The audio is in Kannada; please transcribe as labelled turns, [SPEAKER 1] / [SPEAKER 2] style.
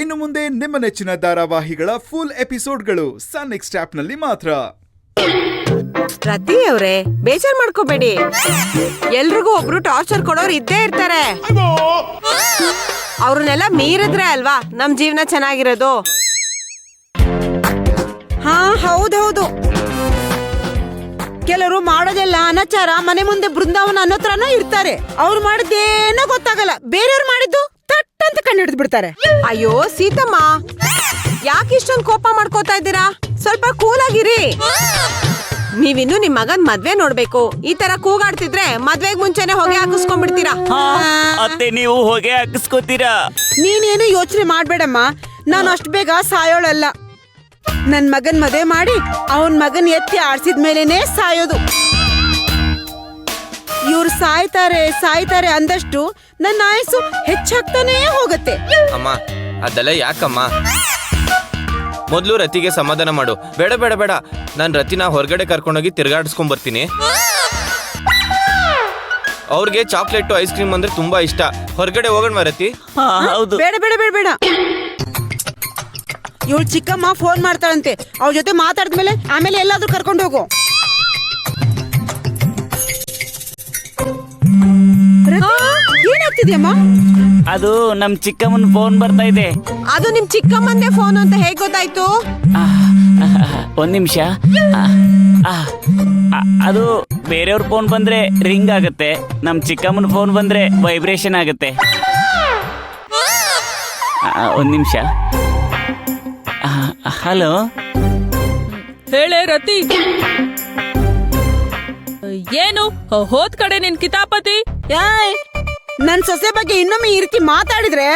[SPEAKER 1] ಇನ್ನು ಮುಂದೆ ನಿಮ್ಮ ನೆಚ್ಚಿನ ಧಾರಾವಾಹಿಗಳ ಫುಲ್ ಎಪಿಸೋಡ್ಗಳು ಸನ್ ನೆಕ್ಸ್ಟ್ ಆಪ್ ನಲ್ಲಿ ಮಾತ್ರ.
[SPEAKER 2] ರತಿ ಅವ್ರೆ, ಬೇಜಾರ್ ಮಾಡ್ಕೋಬೇಡಿ. ಎಲ್ರಿಗೂ ಒಬ್ರು ಟಾರ್ಚರ್ ಕೊಡೋರು ಇದ್ದೇ ಇರ್ತಾರೆ. ಅವ್ರನ್ನೆಲ್ಲ ಮೀರಿದ್ರೆ ಅಲ್ವಾ ನಮ್ ಜೀವನ ಚೆನ್ನಾಗಿರೋದು. ಹಾ, ಹೌದೌದು. ಕೆಲವರು ಮಾಡೋದೆಲ್ಲ ಅನಾಚಾರ, ಮನೆ ಮುಂದೆ ಬೃಂದಾವನ ಅನ್ನೋ ತರನೂ ಇರ್ತಾರೆ. ಅವ್ರು ಮಾಡಿದ್ದೇನೋ ಗೊತ್ತಾಗಲ್ಲ, ಬೇರೆಯವ್ರು ಮಾಡಿದ್ದು ತಟ್ ಅಂತ ಕಂಡು ಹಿಡಿದು ಬಿಡ್ತಾರೆ. ಅಯ್ಯೋ ಸೀತಮ್ಮ, ಯಾಕೆ ಇಷ್ಟೊಂದು ಕೋಪ ಮಾಡ್ಕೋತಾ ಇದ್ದೀರಾ? ಸ್ವಲ್ಪ ಕೂಲ್ ಆಗಿರಿ. ನೀವಿನ್ನು ನಿಮ್ ಮಗನ್ ಮದ್ವೆ ನೋಡ್ಬೇಕು. ಈ ತರ ಕೂಗಾಡ್ತಿದ್ರೆ ಮದ್ವೆಗ್ ಮುಂಚೆನೆ ಹೊಗೆ ಹಾಕಿಸ್ಕೊಂಡ್ಬಿಡ್ತೀರಾ.
[SPEAKER 3] ಅತ್ತೆ, ನೀವು ಹೊಗೆ ಹಾಕಿಸ್ಕೋತೀರಾ?
[SPEAKER 2] ನೀನೇನು ಯೋಚನೆ ಮಾಡ್ಬೇಡಮ್ಮ, ನಾನು ಅಷ್ಟು ಬೇಗ ಸಾಯೋಳಲ್ಲ. ನನ್ ಮಗನ್ ಮದುವೆ ಮಾಡಿ ಅವನ್ ಮಗನ್ ಎತ್ತಿ ಆಡ್ಸಿದ್ಮೇಲೆನೆ ಸಾಯೋದು. ಇವ್ರು ಸಾಯ್ತಾರೆ ಅಂದಷ್ಟು ನನ್ನ ಆಯಸ್ಸು ಹೆಚ್ಚಾಗ್ತಾನೇ ಹೋಗತ್ತೆ.
[SPEAKER 4] ಅಮ್ಮ, ಅದೆಲ್ಲ ಯಾಕಮ್ಮ? ಮೊದ್ಲು ರತಿಗೆ ಸಮಾಧಾನ ಮಾಡು. ಬೇಡ ಬೇಡ ಬೇಡ, ನಾನು ರತಿನ ಹೊರಗಡೆ ಕರ್ಕೊಂಡೋಗಿ ತಿರ್ಗಾಡಿಸ್ಕೊಂಡ್ ಬರ್ತೀನಿ. ಅವ್ರಿಗೆ ಚಾಕ್ಲೇಟು ಐಸ್ ಕ್ರೀಮ್ ಅಂದ್ರೆ ತುಂಬಾ ಇಷ್ಟ. ಹೊರಗಡೆ ಹೋಗೋಣ ರತಿ.
[SPEAKER 3] ಹೌದು.
[SPEAKER 2] ಬೇಡ ಬೇಡ ಬೇಡ ಬೇಡ. ಇವಳು ಚಿಕ್ಕಮ್ಮ ಫೋನ್ ಮಾಡ್ತಾಳಂತೆ. ಅವ್ರ ಜೊತೆ ಮಾತಾಡಿದ್ಮೇಲೆ ಆಮೇಲೆ ಎಲ್ಲಾದ್ರೂ ಕರ್ಕೊಂಡು ಹೋಗು. ಏನಾಗ್ತಿದ್ಯಮ್ಮ?
[SPEAKER 3] ಅದು ನಮ್ ಚಿಕ್ಕಮ್ಮನ ಫೋನ್ ಬರ್ತಾ ಇದೆ.
[SPEAKER 2] ಅದು ನಿಮ್ ಚಿಕ್ಕಮ್ಮಂದೇ ಫೋನ್ ಅಂತ ಹೇಗ್ ಗೊತ್ತಾಯ್ತು?
[SPEAKER 3] ಒಂದ್ ನಿಮಿಷ. ಅದು ಬೇರೆಯವ್ರ ಫೋನ್ ಬಂದ್ರೆ ರಿಂಗ್ ಆಗುತ್ತೆ, ನಮ್ ಚಿಕ್ಕಮ್ಮನ ಫೋನ್ ಬಂದ್ರೆ ವೈಬ್ರೇಷನ್ ಆಗುತ್ತೆ. ಒಂದ್ ನಿಮಿಷ. ಹಲೋ,
[SPEAKER 5] ಹೇಳೇ ರತಿ. ಏನು ಹೋದ್ ಕಡೆ ನಿನ್ ಕಿತಾಪತಿ?
[SPEAKER 2] ನನ್ ಸೊಸೆ ಬಗ್ಗೆ ಇನ್ನೊಮ್ಮೆ ಈ ರೀತಿ ಮಾತಾಡಿದ್ರೆ